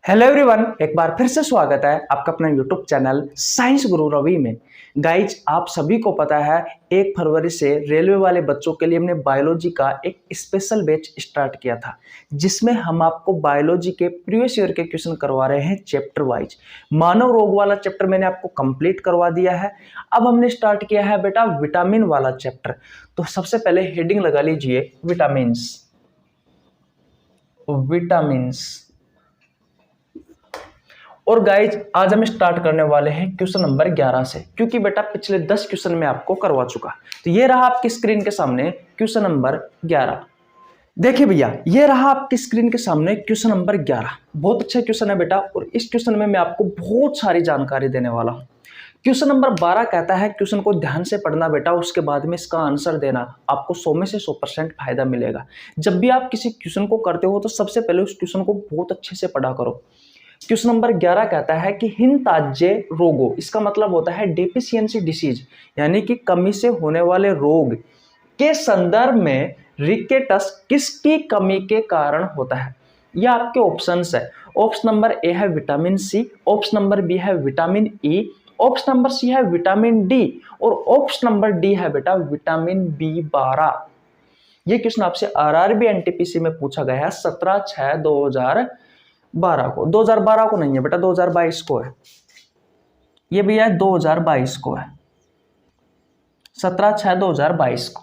Hello everyone, एक बार फिर से स्वागत है आपका अपना यूट्यूब चैनल साइंस गुरु रवि में। गाइज, आप सभी को पता है 1 फरवरी से रेलवे वाले बच्चों के लिए हमने बायोलॉजी का एक स्पेशल बैच स्टार्ट किया था, जिसमें हम आपको बायोलॉजी के प्रीवियस ईयर के क्वेश्चन करवा रहे हैं चैप्टर वाइज। मानव रोग वाला चैप्टर मैंने आपको कंप्लीट करवा दिया है। अब हमने स्टार्ट किया है बेटा विटामिन वाला चैप्टर। तो सबसे पहले हेडिंग लगा लीजिए विटामिन्स। और गाइज, आज हम स्टार्ट करने वाले हैं क्वेश्चन नंबर 11 से, क्योंकि बेटा पिछले 10 क्वेश्चन में आपको करवा चुका। तो ये रहा आपकी स्क्रीन के सामने क्वेश्चन नंबर 11। देखिए भैया, ये रहा आपकी स्क्रीन के सामने क्वेश्चन नंबर 11। बहुत अच्छा क्वेश्चन है बेटा, और इस क्वेश्चन में मैं आपको बहुत सारी जानकारी देने वाला हूँ। क्वेश्चन नंबर 12 कहता है क्वेश्चन को ध्यान से पढ़ना बेटा, उसके बाद में इसका आंसर देना। आपको 100 में से 100% फायदा मिलेगा। जब भी आप किसी क्वेश्चन को करते हो तो सबसे पहले उस क्वेश्चन को बहुत अच्छे से पढ़ा करो। क्वेश्चन नंबर 11 कहता है कि हिनताज्य रोगों, इसका मतलब होता है डेफिशिएंसी डिसीज, यानी कि कमी से होने वाले रोग के संदर्भ में रिकेटस किसकी कमी के कारण होता है। यह आपके ऑप्शंस है। ऑप्शन नंबर ए है vitamin C, option number B है vitamin E, option number C है विटामिन डी, और ऑप्शन नंबर डी है बेटा विटामिन बी12। ये क्वेश्चन आपसे आरआरबी एनटीपीसी में पूछा गया है 17/6/2012 को। 2012 को नहीं है बेटा, 2022 को है। ये भी है 2022 को है, 17/6/2022 को।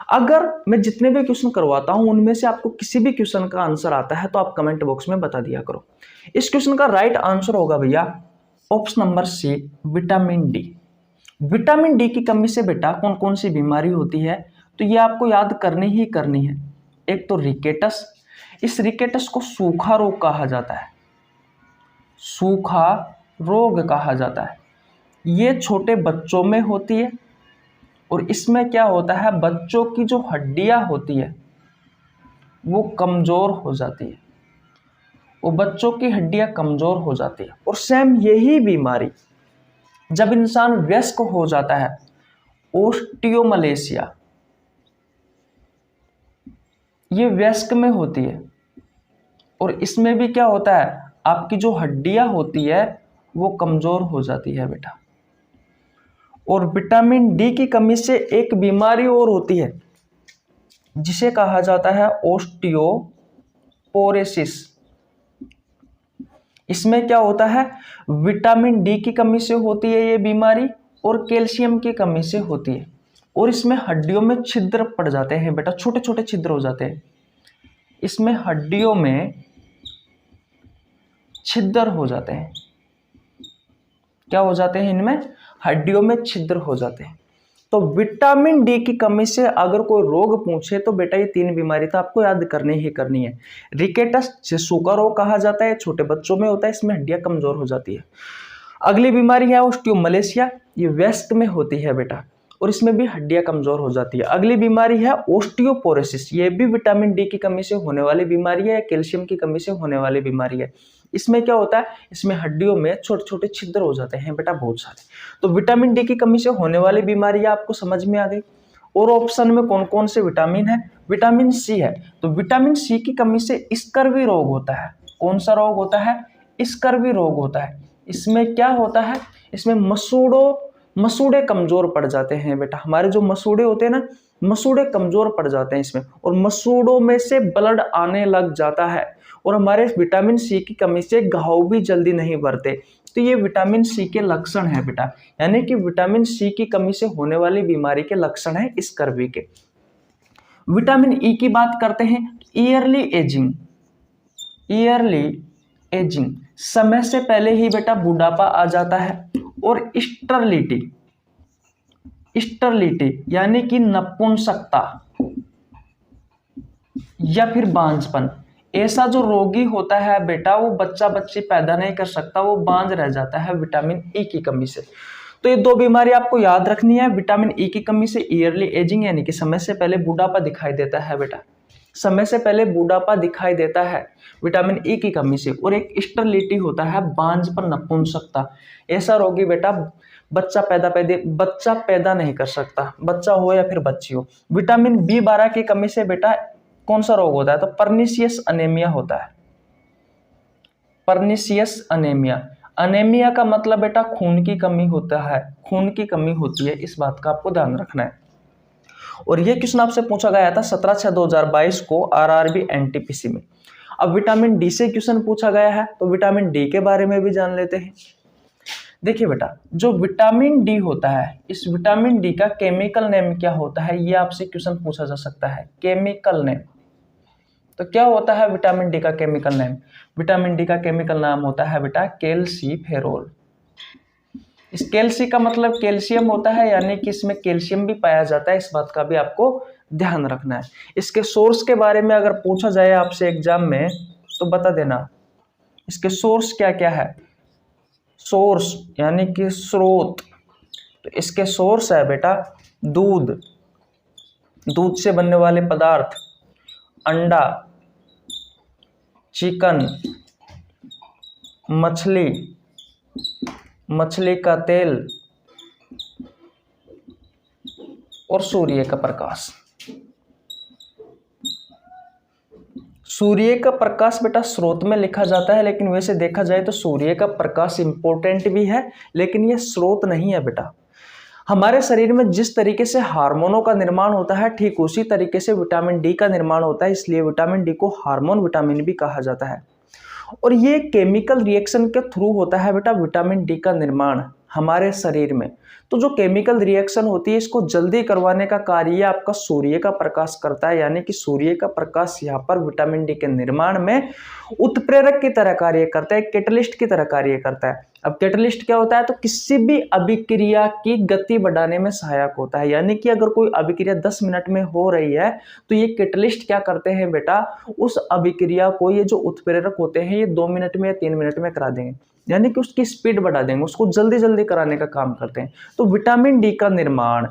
अगर मैं जितने भी क्वेश्चन करवाता हूं उनमें से आपको किसी भी क्वेश्चन का आंसर आता है तो आप कमेंट बॉक्स में बता दिया करो। इस क्वेश्चन का राइट आंसर होगा भैया option number C vitamin D. Vitamin D की कमी से बेटा कौन कौन सी बीमारी होती है, तो ये आपको याद करनी ही करनी है। एक तो रिकेटस, इस रिकेटस को सूखा रोग कहा जाता है, सूखा रोग कहा जाता है। ये छोटे बच्चों में होती है, और इसमें क्या होता है, बच्चों की जो हड्डियां होती है वो कमजोर हो जाती है, वो बच्चों की हड्डियां कमजोर हो जाती है। और सेम यही बीमारी जब इंसान वयस्क हो जाता है, ओस्टियोमलेशिया, ये वयस्क में होती है, और इसमें भी क्या होता है, आपकी जो हड्डियां होती है वो कमजोर हो जाती है बेटा। और विटामिन डी की कमी से एक बीमारी और होती है जिसे कहा जाता है ओस्टियोपोरोसिस। इसमें क्या होता है, विटामिन डी की कमी से होती है ये बीमारी, और कैल्शियम की कमी से होती है। और इसमें हड्डियों में छिद्र पड़ जाते हैं बेटा, छोटे छोटे छिद्र हो जाते हैं। इसमें हड्डियों में छिद्र हो जाते हैं। क्या हो जाते हैं, इनमें हड्डियों में छिद्र हो जाते हैं। तो विटामिन डी की कमी से अगर कोई रोग पूछे तो बेटा ये 3 बीमारी तो आपको याद करनी ही करनी है। रिकेटस जिसे सूखा रोग कहा जाता है, छोटे बच्चों में होता है, इसमें हड्डियां कमजोर हो जाती है। अगली बीमारी है ओस्टियोमलेशिया, ये वेस्ट में होती है बेटा, और इसमें भी हड्डियां कमजोर हो जाती है। अगली बीमारी है ओस्टियोपोरोसिस, ये भी विटामिन डी की कमी से होने वाली बीमारी है, या कैल्शियम की कमी से होने वाली बीमारी है। इसमें क्या होता है, इसमें हड्डियों में छोटे छोटे छिद्र हो जाते हैं बेटा, बहुत सारे। तो विटामिन डी की कमी से होने वाली बीमारी आपको समझ में आ गई। और ऑप्शन में कौन कौन से विटामिन है, विटामिन सी है। तो विटामिन सी की कमी से स्कर्वी रोग होता है। कौन सा रोग होता है, स्कर्वी रोग होता है। इसमें क्या होता है, इसमें मसूड़े कमजोर पड़ जाते हैं बेटा। हमारे जो मसूड़े होते हैं ना, मसूड़े कमजोर पड़ जाते हैं इसमें, और मसूड़ों में से ब्लड आने लग जाता है। और हमारे विटामिन सी की कमी से घाव भी जल्दी नहीं भरते। तो ये विटामिन सी के लक्षण है बेटा, यानी कि विटामिन सी की कमी से होने वाली बीमारी के लक्षण है स्कर्वी के। विटामिन ई की बात करते हैं। ईयरली एजिंग, समय से पहले ही बेटा बुढ़ापा आ जाता है। और स्टरलिटी यानी कि नपुंसकता या फिर बांझपन, ऐसा जो रोगी होता है बेटा वो बच्चा बच्ची पैदा नहीं कर सकता, वो बांझ रह जाता है विटामिन ई की कमी से। तो ये 2 बीमारी आपको याद रखनी है। विटामिन ई की कमी से ईयरली एजिंग, यानी कि समय से पहले बुढ़ापा दिखाई देता है बेटा, समय से पहले बुढ़ापा दिखाई देता है विटामिन ई की कमी से। और एक स्टरलिटी होता है बांझपन, नपुंसकता, ऐसा रोगी बेटा बच्चा पैदा नहीं कर सकता, बच्चा हो या फिर बच्ची हो। विटामिन बी12 की कमी से बेटा कौन सा रोग होता है, तो पर्नीशियस अनेमिया होता है। Pernicious anaemia. अनेमिया का मतलब बेटा खून की कमी होता है, खून की कमी होती है, इस बात का आपको ध्यान रखना है। और ये क्वेश्चन आपसे पूछा गया था 17/6/2022 को आरआरबी एनटीपीसी में। अब विटामिन डी से क्वेश्चन पूछा गया है, तो विटामिन डी के बारे में भी जान लेते हैं। देखिए बेटा, जो विटामिन डी होता है, इस विटामिन डी का केमिकल नेम क्या होता है, ये आपसे क्वेश्चन पूछा जा सकता है, केमिकल नेम। तो क्या होता है विटामिन डी का केमिकल नेम? विटामिन डी का केमिकल नाम होता है बेटा कैल्सीफेरोल। इस कैल्सी का मतलब कैल्शियम होता है, यानी कि इसमें कैल्शियम भी पाया जाता है, इस बात का भी आपको ध्यान रखना है। इसके सोर्स के बारे में अगर पूछा जाए आपसे एग्जाम में तो बता देना, इसके सोर्स क्या क्या है। सोर्स यानी कि स्रोत, तो इसके सोर्स है बेटा दूध, दूध से बनने वाले पदार्थ, अंडा, चिकन, मछली, मछली का तेल और सूर्य का प्रकाश। सूर्य का प्रकाश बेटा स्रोत में लिखा जाता है, लेकिन वैसे देखा जाए तो सूर्य का प्रकाश इंपॉर्टेंट भी है, लेकिन ये स्रोत नहीं है बेटा। हमारे शरीर में जिस तरीके से हार्मोनों का निर्माण होता है, ठीक उसी तरीके से विटामिन डी का निर्माण होता है, इसलिए विटामिन डी को हार्मोन विटामिन भी कहा जाता है। और ये केमिकल रिएक्शन के थ्रू होता है बेटा विटामिन डी का निर्माण हमारे शरीर में। तो जो केमिकल रिएक्शन होती है, इसको जल्दी करवाने का कार्य आपका सूर्य का प्रकाश करता है, यानी कि सूर्य का प्रकाश यहाँ पर विटामिन डी के निर्माण में उत्प्रेरक की तरह कार्य करता है, कैटलिस्ट की तरह कार्य करता है। अब कैटलिस्ट क्या होता है, तो किसी भी अभिक्रिया की गति बढ़ाने में सहायक होता है, यानी कि अगर कोई अभिक्रिया 10 मिनट में हो रही है तो ये कैटलिस्ट क्या करते हैं बेटा, उस अभिक्रिया को, ये जो उत्प्रेरक होते हैं, ये 2 मिनट में या 3 मिनट में करा देंगे, यानी कि उसकी स्पीड बढ़ा देंगे, उसको जल्दी जल्दी कराने का काम करते हैं। तो विटामिन डी का निर्माण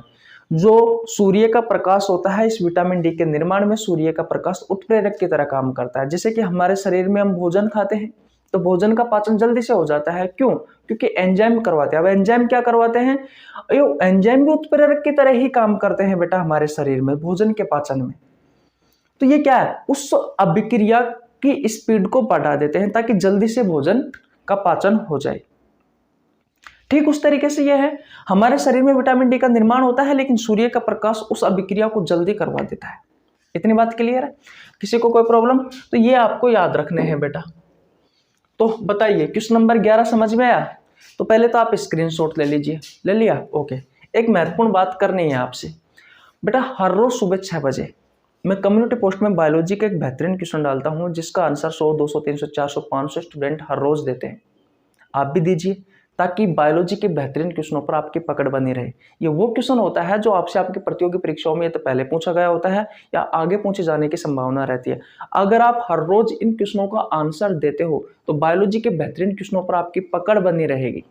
जो सूर्य का प्रकाश होता है, इस विटामिन डी के निर्माण में सूर्य का प्रकाश उत्प्रेरक की तरह काम करता है। जैसे कि हमारे शरीर में हम भोजन खाते हैं तो भोजन का पाचन जल्दी से हो जाता है, क्यों? क्योंकि एंजाइम करवाते हैं। अब एंजाइम क्या करवाते हैं, एंजाइम भी उत्प्रेरक की तरह ही काम करते हैं बेटा हमारे शरीर में भोजन के पाचन में। तो ये क्या है, उस अभिक्रिया की स्पीड को बढ़ा देते हैं ताकि जल्दी से भोजन का पाचन हो जाए। ठीक उस तरीके से यह है, हमारे शरीर में विटामिन डी का निर्माण होता है, लेकिन सूर्य का प्रकाश उस अभिक्रिया को जल्दी करवा देता है। इतनी बात क्लियर है? किसी को कोई प्रॉब्लम? तो ये आपको याद रखने हैं बेटा। तो बताइए क्वेश्चन नंबर 11 समझ में आया? तो पहले तो आप स्क्रीनशॉट ले लीजिए। ले लिया? ओके। एक महत्वपूर्ण बात करनी है आपसे बेटा, हर रोज सुबह 6 बजे मैं कम्युनिटी पोस्ट में बायोलॉजी का एक बेहतरीन क्वेश्चन डालता हूं, जिसका आंसर 100, 200, 300, 400, 500 स्टूडेंट हर रोज देते हैं। आप भी दीजिए, ताकि बायोलॉजी के बेहतरीन क्वेश्चनों पर आपकी पकड़ बनी रहे। ये वो क्वेश्चन होता है जो आपसे आपकी प्रतियोगी परीक्षाओं में या तो पहले पूछा गया होता है या आगे पूछे जाने की संभावना रहती है। अगर आप हर रोज इन क्वेश्चनों का आंसर देते हो तो बायोलॉजी के बेहतरीन क्वेश्चनों पर आपकी पकड़ बनी रहेगी,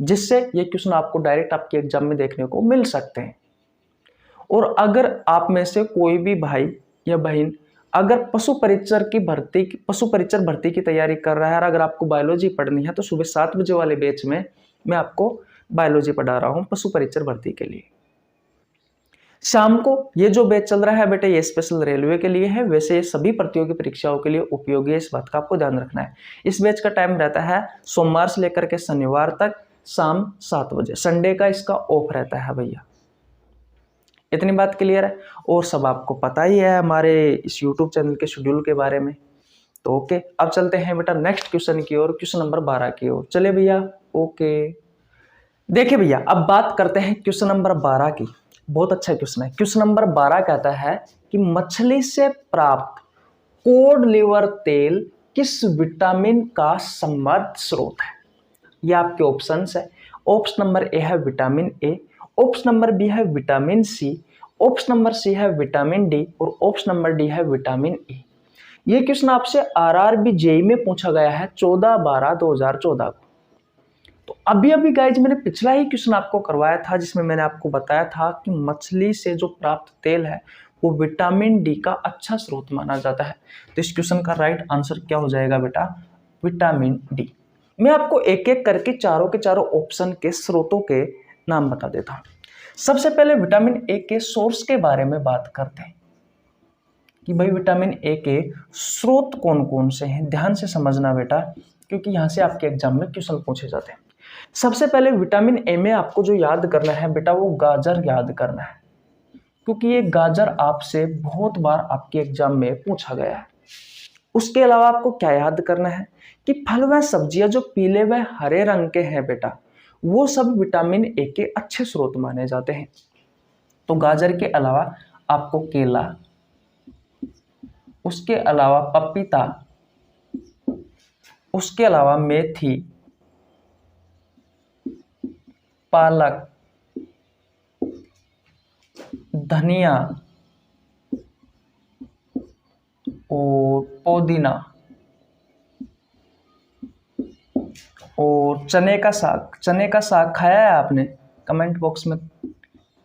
जिससे ये क्वेश्चन आपको डायरेक्ट आपके एग्जाम में देखने को मिल सकते हैं। और अगर आप में से कोई भी भाई या बहन अगर पशु परिचर भर्ती की तैयारी कर रहा है और अगर आपको बायोलॉजी पढ़नी है, तो सुबह 7 बजे वाले बैच में मैं आपको बायोलॉजी पढ़ा रहा हूं पशु परिचर भर्ती के लिए। शाम को ये जो बैच चल रहा है बेटा, ये स्पेशल रेलवे के लिए है, वैसे ये सभी प्रतियोगी परीक्षाओं के लिए उपयोगी है, इस बात का आपको ध्यान रखना है। इस बैच का टाइम रहता है सोमवार से लेकर के शनिवार तक शाम 7 बजे। संडे का इसका ऑफ रहता है भैया। इतनी बात क्लियर है? और सब आपको पता ही है हमारे इस YouTube चैनल के शेड्यूल के बारे में। तो ओके, अब चलते हैं बेटा नेक्स्ट क्वेश्चन की ओर, क्वेश्चन नंबर 12 की ओर। चले भैया? ओके, देखिए भैया, अब बात करते हैं क्वेश्चन नंबर 12 की। बहुत अच्छा क्वेश्चन है। क्वेश्चन नंबर 12 कहता है कि मछली से प्राप्त कोड लिवर तेल किस विटामिन का समृद्ध स्रोत है? ये आपके ऑप्शंस है। ऑप्शन नंबर ए है vitamin A, option number B है vitamin C, option number C है विटामिन डी और ऑप्शन नंबर डी है विटामिन ए। ये क्वेश्चन आपसे आरआरबी जेईई में पूछा गया है 14/12/2014 को। तो अभी गाइज मैंने पिछला ही क्वेश्चन आपको करवाया था, जिसमें मैंने आपको बताया था कि मछली से जो प्राप्त तेल है वो विटामिन डी का अच्छा स्रोत माना जाता है। तो इस क्वेश्चन का राइट आंसर क्या हो जाएगा बेटा? Vitamin D. मैं आपको एक एक करके चारों के चारों ऑप्शन के स्रोतों के नाम बता देता हूं। सबसे पहले विटामिन ए के सोर्स के बारे में बात करते हैं। कि भाई विटामिन ए के स्रोत कौन कौन से हैं। ध्यान से समझना बेटा, क्योंकि यहाँ से आपके एग्जाम में क्वेश्चन पूछे जाते हैं। सबसे पहले विटामिन ए में आपको जो याद करना है बेटा, वो गाजर याद करना है, क्योंकि ये गाजर आपसे बहुत बार आपके एग्जाम में पूछा गया है। उसके अलावा आपको क्या याद करना है कि फल व सब्जियां जो पीले व हरे रंग के हैं बेटा, वो सब विटामिन ए के अच्छे स्रोत माने जाते हैं। तो गाजर के अलावा आपको केला, उसके अलावा पपीता, उसके अलावा मेथी, पालक, धनिया और पुदीना और चने का साग। चने का साग खाया है आपने? कमेंट बॉक्स में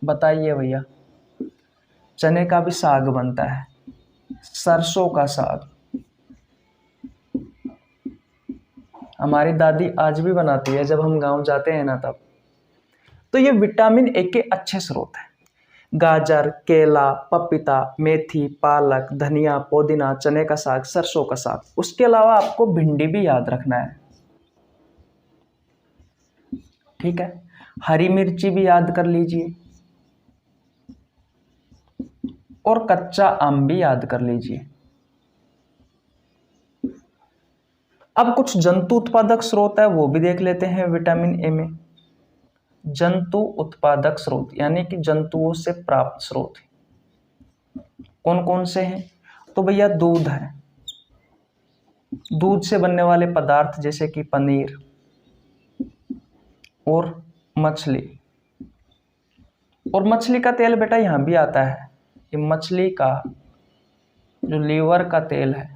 बताइए भैया। चने का भी साग बनता है, सरसों का साग हमारी दादी आज भी बनाती है जब हम गांव जाते हैं ना तब। तो ये विटामिन ए के अच्छे स्रोत हैं। गाजर, केला, पपीता, मेथी, पालक, धनिया, पुदीना, चने का साग, सरसों का साग। उसके अलावा आपको भिंडी भी याद रखना है, ठीक है। हरी मिर्ची भी याद कर लीजिए और कच्चा आम भी याद कर लीजिए। अब कुछ जंतु उत्पादक स्रोत है वो भी देख लेते हैं विटामिन ए में। जंतु उत्पादक स्रोत यानी कि जंतुओं से प्राप्त स्रोत कौन कौन से हैं? तो भैया दूध है, दूध से बनने वाले पदार्थ जैसे कि पनीर और मछली। और मछली का तेल बेटा यहाँ भी आता है, कि मछली का जो लीवर का तेल है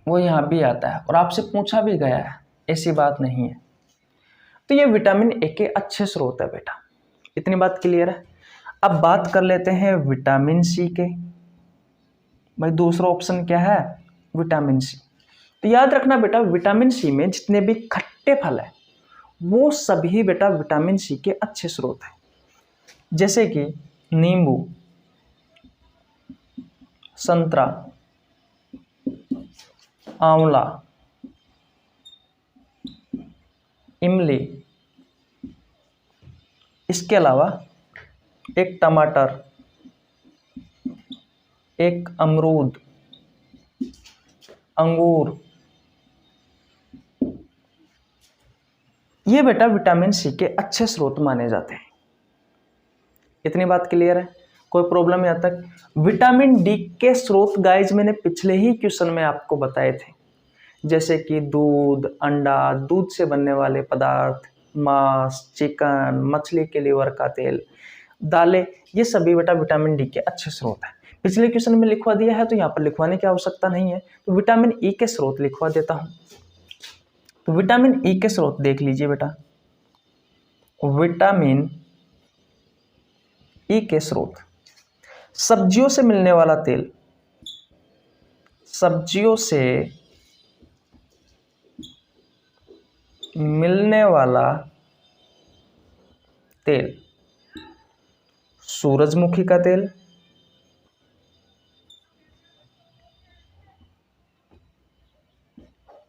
वो यहाँ भी आता है और आपसे पूछा भी गया है, ऐसी बात नहीं है। तो ये विटामिन ए के अच्छे स्रोत है बेटा, इतनी बात क्लियर है। अब बात कर लेते हैं विटामिन सी के। भाई दूसरा ऑप्शन क्या है? Vitamin C. तो याद रखना बेटा, विटामिन सी में जितने भी खट्टे फल है वो सभी बेटा विटामिन सी के अच्छे स्रोत हैं, जैसे कि नींबू, संतरा, आंवला, इमली, इसके अलावा एक टमाटर, एक अमरूद, अंगूर, ये बेटा विटामिन सी के अच्छे स्रोत माने जाते हैं। इतनी बात क्लियर है? कोई प्रॉब्लम यहाँ तक? विटामिन डी के स्रोत गाइज मैंने पिछले ही क्वेश्चन में आपको बताए थे, जैसे कि दूध, अंडा, दूध से बनने वाले पदार्थ, मांस, चिकन, मछली के लीवर का तेल, दालें, ये सभी बेटा विटामिन डी के अच्छे स्रोत हैं। पिछले क्वेश्चन में लिखवा दिया है तो यहाँ पर लिखवाने की आवश्यकता नहीं है, तो विटामिन ई के स्रोत लिखवा देता हूँ। तो विटामिन ई के स्रोत देख लीजिए बेटा। विटामिन ई के स्रोत, सब्जियों से मिलने वाला तेल, सब्जियों से मिलने वाला तेल, सूरजमुखी का तेल,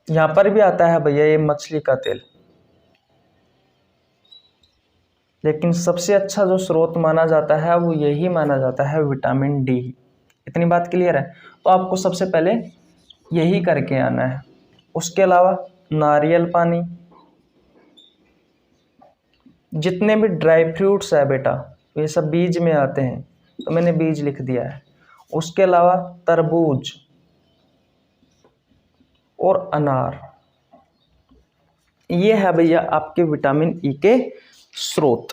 यहां पर भी आता है भैया ये मछली का तेल, लेकिन सबसे अच्छा जो स्रोत माना जाता है वो यही माना जाता है विटामिन डी। इतनी बात क्लियर है? तो आपको सबसे पहले यही करके आना है। उसके अलावा नारियल पानी, जितने भी ड्राई फ्रूट्स है बेटा ये सब बीज में आते हैं, तो मैंने बीज लिख दिया है। उसके अलावा तरबूज और अनार, ये है भैया आपके विटामिन ई के स्रोत।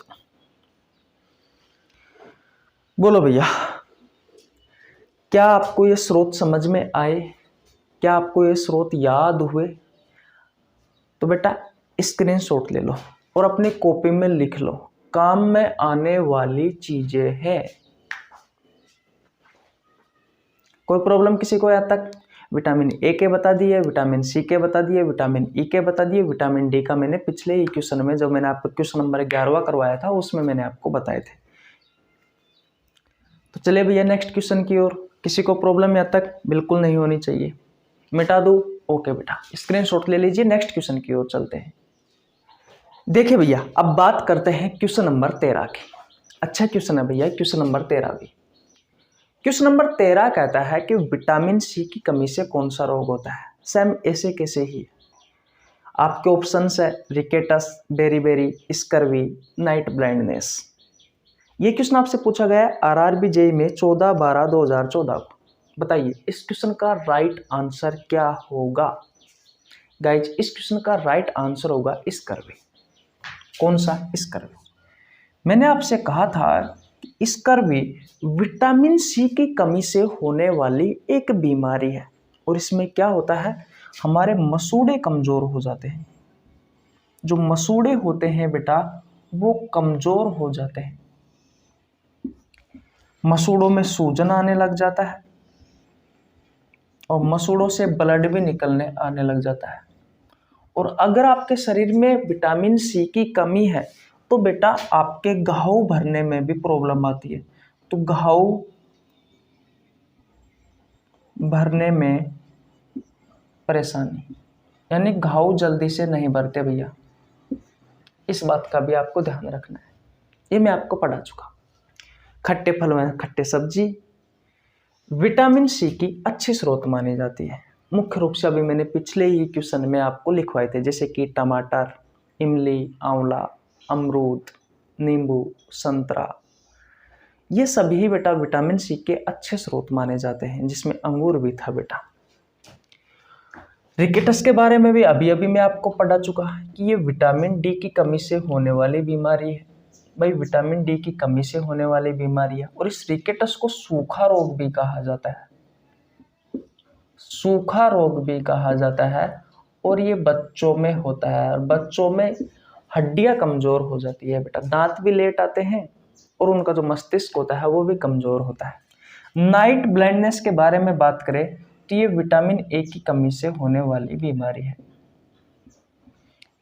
बोलो भैया, क्या आपको ये स्रोत समझ में आए? क्या आपको ये स्रोत याद हुए? तो बेटा स्क्रीनशॉट ले लो और अपनी कॉपी में लिख लो, काम में आने वाली चीजें हैं। कोई प्रॉब्लम किसी को यहाँ तक? विटामिन ए के बता दिए, विटामिन सी के बता दिए, विटामिन ई के बता दिए, विटामिन डी का मैंने पिछले ही क्वेश्चन में, जो मैंने आपको क्वेश्चन नंबर 11वां करवाया था उसमें मैंने आपको बताए थे। तो चलिए भैया नेक्स्ट क्वेश्चन की ओर। किसी को प्रॉब्लम यहाँ तक बिल्कुल नहीं होनी चाहिए, मिटा दूँ? ओके बेटा, स्क्रीनशॉट ले लीजिए, नेक्स्ट क्वेश्चन की ओर चलते हैं। देखिए भैया, अब बात करते हैं क्वेश्चन नंबर 13 की। अच्छा क्वेश्चन है भैया क्वेश्चन नंबर 13 भी। क्वेश्चन नंबर 13 कहता है कि विटामिन सी की कमी से कौन सा रोग होता है। सेम ऐसे कैसे ही आपके ऑप्शंस है rickets, beriberi, scurvy, night blindness. ये क्वेश्चन आपसे पूछा गया है आरआरबी जेईई में 14/12/2014 को। बताइए इस क्वेश्चन का राइट आंसर क्या होगा। गाइज इस क्वेश्चन का राइट आंसर होगा स्कर्वी। कौन सा? स्कर्वी। मैंने आपसे कहा था कि स्कर्वी विटामिन सी की कमी से होने वाली एक बीमारी है, और इसमें क्या होता है, हमारे मसूड़े कमजोर हो जाते हैं। जो मसूड़े होते हैं बेटा वो कमजोर हो जाते हैं, मसूड़ों में सूजन आने लग जाता है और मसूड़ों से ब्लड भी निकलने आने लग जाता है। और अगर आपके शरीर में विटामिन सी की कमी है तो बेटा आपके घाव भरने में भी प्रॉब्लम आती है। तो घाव भरने में परेशानी, यानी घाव जल्दी से नहीं भरते भैया, इस बात का भी आपको ध्यान रखना है। ये मैं आपको पढ़ा चुका। खट्टे फल में खट्टे सब्जी विटामिन सी की अच्छी स्रोत मानी जाती है। मुख्य रूप से अभी मैंने पिछले ही क्वेश्चन में आपको लिखवाए थे, जैसे कि टमाटर, इमली, आंवला, अमरूद, नींबू, संतरा, ये सभी बेटा विटामिन सी के अच्छे स्रोत माने जाते हैं, जिसमें अंगूर भी था बेटा। रिकेटस के बारे में भी अभी अभी मैं आपको पढ़ा चुका कि ये विटामिन डी की कमी से होने वाली बीमारी है। भाई विटामिन डी की कमी से होने वाली बीमारी है, और इस रिकेटस को सूखा रोग भी कहा जाता है, सूखा रोग भी कहा जाता है। और ये बच्चों में होता है, और बच्चों में हड्डियां कमजोर हो जाती है बेटा, दांत भी लेट आते हैं और उनका जो मस्तिष्क होता है वो भी कमजोर होता है। नाइट ब्लाइंडनेस के बारे में बात करें तो ये विटामिन ए की कमी से होने वाली बीमारी है।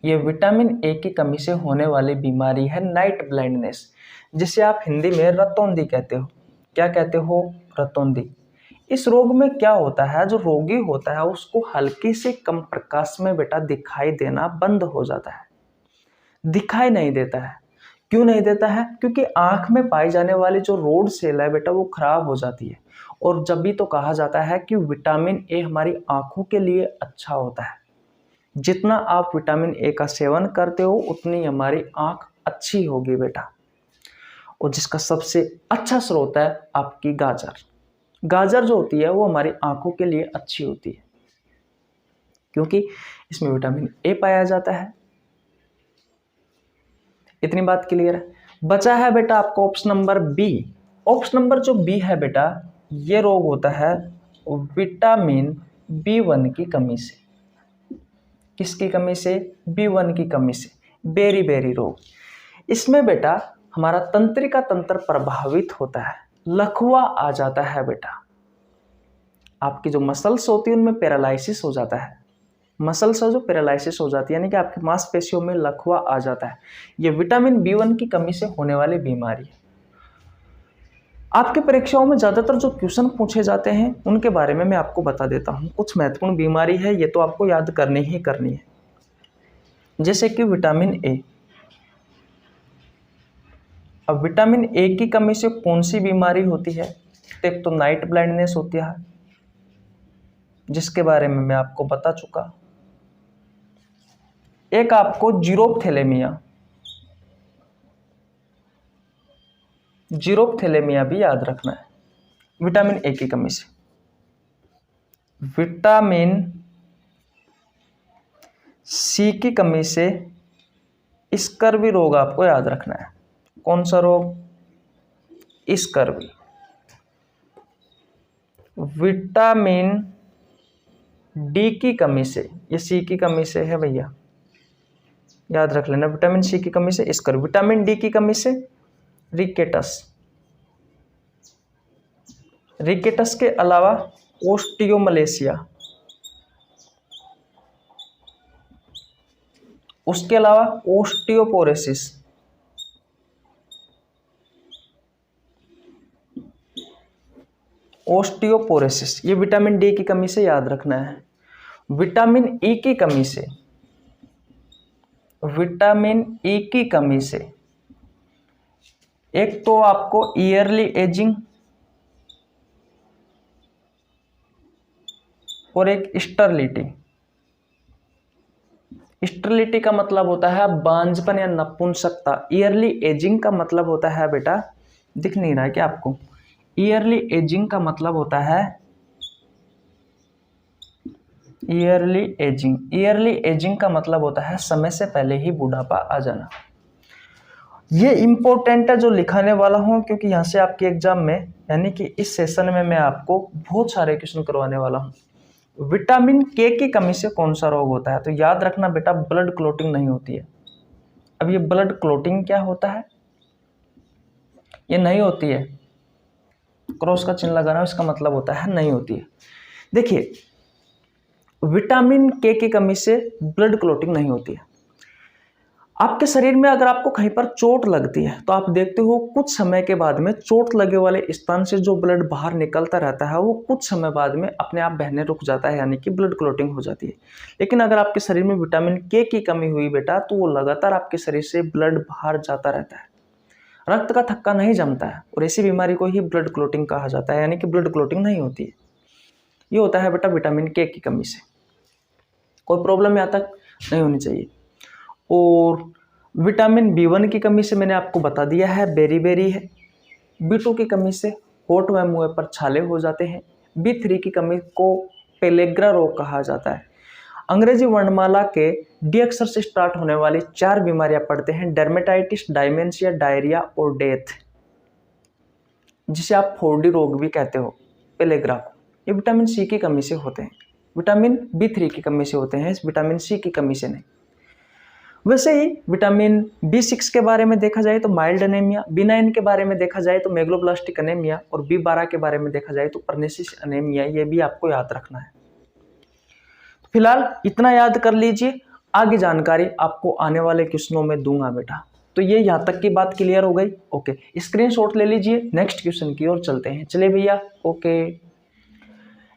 ये विटामिन ए की कमी से होने वाली बीमारी है नाइट ब्लाइंडनेस, जिसे आप हिंदी में रतौंधी कहते हो। क्या कहते हो? रतौंधी। इस रोग में क्या होता है, जो रोगी होता है उसको हल्की से कम प्रकाश में बेटा दिखाई देना बंद हो जाता है, दिखाई नहीं देता है। क्यों नहीं देता है? क्योंकि आंख में पाई जाने वाली जो रोड सेल है बेटा वो खराब हो जाती है। और जब भी तो कहा जाता है कि विटामिन ए हमारी आंखों के लिए अच्छा होता है। जितना आप विटामिन ए का सेवन करते हो उतनी हमारी आंख अच्छी होगी बेटा। और जिसका सबसे अच्छा स्रोत है आपकी गाजर। गाजर जो होती है वो हमारी आंखों के लिए अच्छी होती है, क्योंकि इसमें विटामिन ए पाया जाता है। इतनी बात क्लियर है। बचा है बेटा आपको option number B. Option number जो बी है बेटा, ये रोग होता है विटामिन बी1 की कमी से। किसकी कमी से? बी1 की कमी से। बेरी रोग। इसमें बेटा हमारा तंत्रिका तंत्र प्रभावित होता है, लकवा आ जाता है बेटा। आपकी जो मसल्स होती है उनमें पैरालाइसिस हो जाता है, मसल्स जो पैरालाइसिस हो जाती है, यानी कि आपकी मांसपेशियों में लकवा आ जाता है। ये विटामिन बी1 की कमी से होने वाली बीमारी है। आपके परीक्षाओं में ज्यादातर जो क्वेश्चन पूछे जाते हैं उनके बारे में मैं आपको बता देता हूं। कुछ महत्वपूर्ण बीमारी है, ये तो आपको याद करनी ही करनी है। जैसे कि विटामिन ए। अब विटामिन ए की कमी से कौन सी बीमारी होती है? एक तो नाइट ब्लाइंडनेस होती है, जिसके बारे में मैं आपको बता चुका। एक आपको जीरोपथैलेमिया, जीरोपथैलेमिया भी याद रखना है विटामिन ए की कमी से। विटामिन सी की कमी से स्कर्वी रोग आपको याद रखना है। कौन सा रोग? स्कर्वी। विटामिन डी की कमी से, ये सी की कमी से है भैया, याद रख लेना। विटामिन सी की कमी से स्कर्वी, विटामिन डी की कमी से रिकेटस, रिकेटस के अलावा ओस्टियोमलेशिया, उसके अलावा ओस्टियोपोरोसिस, ऑस्टियोपोरोसिस, ये विटामिन डी की कमी से याद रखना है। विटामिन ई की कमी से, विटामिन ई की कमी से एक तो आपको ईयरली एजिंग और एक स्टरलिटी। स्टरलिटी का मतलब होता है बांझपन या नपुंसकता। ईयरली एजिंग का मतलब होता है बेटा, दिख नहीं रहा है क्या आपको? ईयरली एजिंग का मतलब होता है, ईयरली एजिंग का मतलब होता है समय से पहले ही बुढ़ापा आ जाना। ये इंपॉर्टेंट है जो लिखाने वाला हूं, क्योंकि यहां से आपके एग्जाम में, यानी कि इस सेशन में मैं आपको बहुत सारे क्वेश्चन करवाने वाला हूं। विटामिन के की कमी से कौन सा रोग होता है? तो याद रखना बेटा, ब्लड क्लोटिंग नहीं होती है। अब ये ब्लड क्लोटिंग क्या होता है? ये नहीं होती है, क्रॉस का चिन्ह लगा रहा हूं, इसका मतलब होता है नहीं होती है। देखिए, विटामिन के की कमी से ब्लड क्लोटिंग नहीं होती है। आपके शरीर में अगर आपको कहीं पर चोट लगती है तो आप देखते हो कुछ समय के बाद में चोट लगे वाले स्थान से जो ब्लड बाहर निकलता रहता है वो कुछ समय बाद में अपने आप बहने रुक जाता है, यानी कि ब्लड क्लोटिंग हो जाती है। लेकिन अगर आपके शरीर में विटामिन के की कमी हुई बेटा, तो वो लगातार आपके शरीर से ब्लड बाहर जाता रहता है, रक्त का थक्का नहीं जमता है, और ऐसी बीमारी को ही ब्लड क्लोटिंग कहा जाता है, यानी कि ब्लड क्लोटिंग नहीं होती है। ये होता है बेटा विटामिन के की कमी से। कोई प्रॉब्लम यहाँ तक नहीं होनी चाहिए। और विटामिन B1 की कमी से मैंने आपको बता दिया है, बेरी बेरी है। B2 की कमी से होठ व मुंह पर छाले हो जाते हैं। B3 की कमी को पेलेग्रा रोग कहा जाता है। अंग्रेजी वर्णमाला के डी अक्षर से स्टार्ट होने वाली 4 बीमारियां पढ़ते हैं, डर्मेटाइटिस, डायमेंशिया, डायरिया और डेथ, जिसे आप 4D रोग भी कहते हो, पेलेग्रा को। ये विटामिन सी की कमी से होते हैं। विटामिन B3 की कमी से होते हैं, इस विटामिन सी की कमी से नहीं। वैसे ही विटामिन B6 के बारे में देखा जाए तो माइल्ड एनीमिया, B9 के बारे में देखा जाए तो मेगलोब्लास्टिक एनीमिया, और B12 के बारे में देखा जाए तो परनेसिस एनीमिया। ये भी आपको याद रखना है। फिलहाल इतना याद कर लीजिए, आगे जानकारी आपको आने वाले क्वेश्चनों में दूंगा बेटा। तो ये यहाँ तक की बात क्लियर हो गई? ओके, स्क्रीनशॉट ले लीजिए, नेक्स्ट क्वेश्चन की ओर चलते हैं। चले भैया, ओके।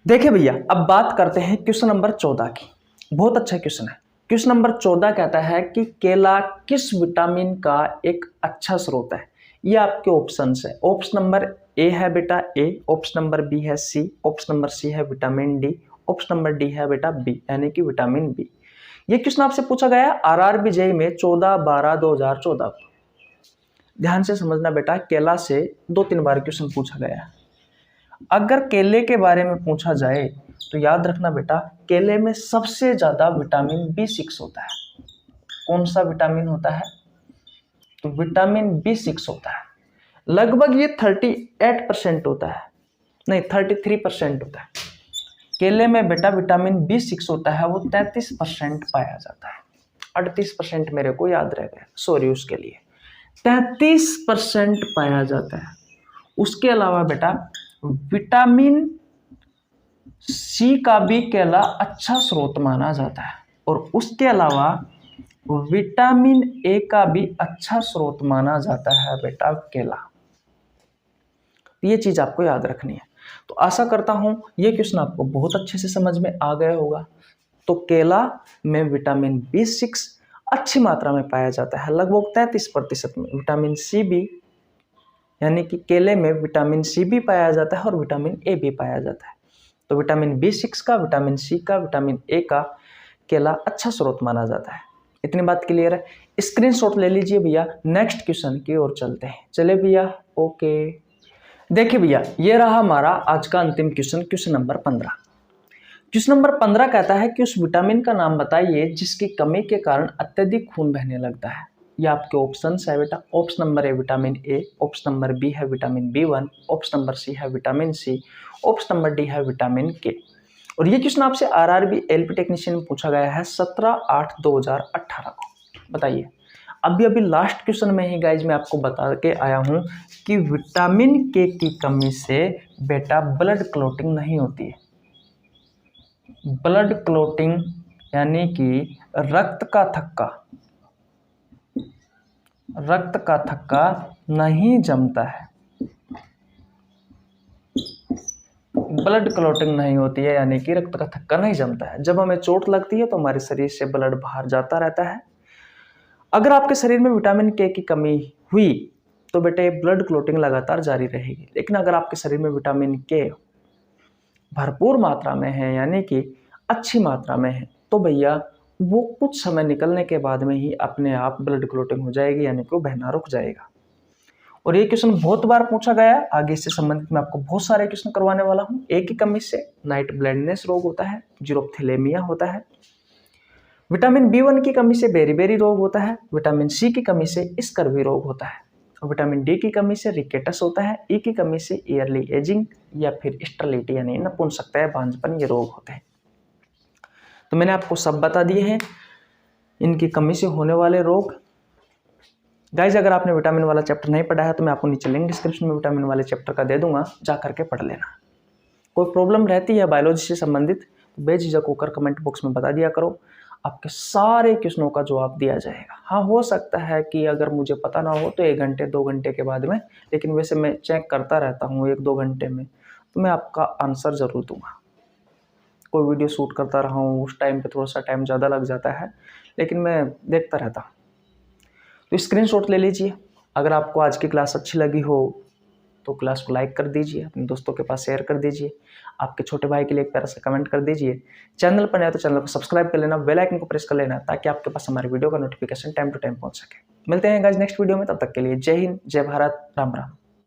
देखिए भैया, अब बात करते हैं क्वेश्चन नंबर 14 की। बहुत अच्छा क्वेश्चन है। क्वेश्चन नंबर 14 कहता है कि केला किस विटामिन का एक अच्छा स्रोत है? ये आपके ऑप्शन है। ऑप्शन नंबर ए है बेटा ए, ऑप्शन नंबर बी है सी, ऑप्शन नंबर सी है vitamin D, option number D है बेटा बी, यानी कि विटामिन बी। ये क्वेश्चन आपसे पूछा गया है RRB जेईई में 14/12/2014 को। ध्यान से समझना बेटा, केला से 2-3 बार क्वेश्चन पूछा गया है। अगर केले के बारे में पूछा जाए तो याद रखना बेटा, केले में सबसे ज्यादा विटामिन B6 होता है। कौन सा विटामिन होता है? तो विटामिन B6 होता है। लगभग ये 38% होता है, नहीं 33% होता है। केले में बेटा विटामिन B6 होता है, वो 33% पाया जाता है। 38% मेरे को याद रह गया, सॉरी उसके लिए। 33% पाया जाता है। उसके अलावा बेटा विटामिन सी का भी केला अच्छा स्रोत माना जाता है, और उसके अलावा विटामिन ए का भी अच्छा स्रोत माना जाता है बेटा केला। ये चीज आपको याद रखनी है। तो आशा करता हूं ये क्वेश्चन आपको बहुत अच्छे से समझ में आ गया होगा। तो केला में विटामिन B6 अच्छी मात्रा में पाया जाता है, लगभग 33% में। विटामिन सी भी, यानी कि केले में विटामिन सी भी पाया जाता है और विटामिन ए भी पाया जाता है। तो विटामिन B6 का, विटामिन सी का, विटामिन ए का केला अच्छा स्रोत माना जाता है। इतनी बात क्लियर है? स्क्रीनशॉट ले लीजिए भैया, नेक्स्ट क्वेश्चन की ओर चलते हैं। चले भैया, ओके। देखिए भैया, ये रहा हमारा आज का अंतिम question, question number 15। Question number 15 कहता है कि उस विटामिन का नाम बताइए जिसकी कमी के कारण अत्यधिक खून बहने लगता है। ये आपके ऑप्शन है बेटा। Option number A vitamin A, option number B है vitamin B1, option number C है vitamin C, option number D है विटामिन के। और ये क्वेश्चन आपसे RRB LP टेक्नीशियन में पूछा गया है 17/8/2018 को। बताइए, अभी लास्ट क्वेश्चन में ही गाइज मैं आपको बता के आया हूं कि विटामिन के की कमी से बेटा ब्लड क्लोटिंग नहीं होती है। ब्लड क्लोटिंग यानी कि रक्त का थक्का नहीं जमता है। ब्लड क्लॉटिंग नहीं होती है, यानी कि रक्त का थक्का नहीं जमता है। जब हमें चोट लगती है तो हमारे शरीर से ब्लड बाहर जाता रहता है। अगर आपके शरीर में विटामिन के की कमी हुई तो बेटे ब्लड क्लॉटिंग लगातार जारी रहेगी। लेकिन अगर आपके शरीर में विटामिन के भरपूर मात्रा में है, यानी कि अच्छी मात्रा में है, तो भैया वो कुछ समय निकलने के बाद में ही अपने आप ब्लड क्लॉटिंग हो जाएगी, यानी कि वो बहना रुक जाएगा। और ये क्वेश्चन बहुत बार पूछा गया है, आगे इससे संबंधित मैं आपको बहुत सारे क्वेश्चन करवाने वाला हूँ। ए की कमी से नाइट ब्लाइंडनेस रोग होता है, जीरोप्थिलेमिया होता है। विटामिन B1 की कमी से बेरीबेरी रोग होता है। विटामिन सी की कमी से स्कर्वी रोग होता है। विटामिन डी की कमी से रिकेटस होता है। ई की कमी से ईयरली एजिंग या फिर स्टरलिटी यानी नपुंसकता या बांझपन, ये रोग होते हैं। तो मैंने आपको सब बता दिए हैं इनकी कमी से होने वाले रोग। गाइज अगर आपने विटामिन वाला चैप्टर नहीं पढ़ा है तो मैं आपको नीचे लिंक डिस्क्रिप्शन में विटामिन वाले चैप्टर का दे दूंगा, जा करके पढ़ लेना। कोई प्रॉब्लम रहती है बायोलॉजी से संबंधित तो बेझिझक होकर कमेंट बॉक्स में बता दिया करो, आपके सारे क्वेश्चनों का जवाब दिया जाएगा। हाँ, हो सकता है कि अगर मुझे पता ना हो तो 1 घंटे 2 घंटे के बाद में, लेकिन वैसे मैं चेक करता रहता हूँ 1-2 घंटे में, तो मैं आपका आंसर ज़रूर दूंगा। कोई वीडियो शूट करता रहा हूँ, उस टाइम पे थोड़ा सा टाइम ज़्यादा लग जाता है, लेकिन मैं देखता रहता हूँ। तो स्क्रीनशॉट ले लीजिए। अगर आपको आज की क्लास अच्छी लगी हो तो क्लास को लाइक कर दीजिए, अपने दोस्तों के पास शेयर कर दीजिए, आपके छोटे भाई के लिए एक प्यारा सा कमेंट कर दीजिए। चैनल पर नया तो चैनल को सब्सक्राइब कर लेना, बेल आइकन को प्रेस कर लेना, ताकि आपके पास हमारे वीडियो का नोटिफिकेशन टाइम टू टाइम पहुंच सके। मिलते हैं गाइस नेक्स्ट वीडियो में, तब तक के लिए जय हिंद, जय भारत, राम राम।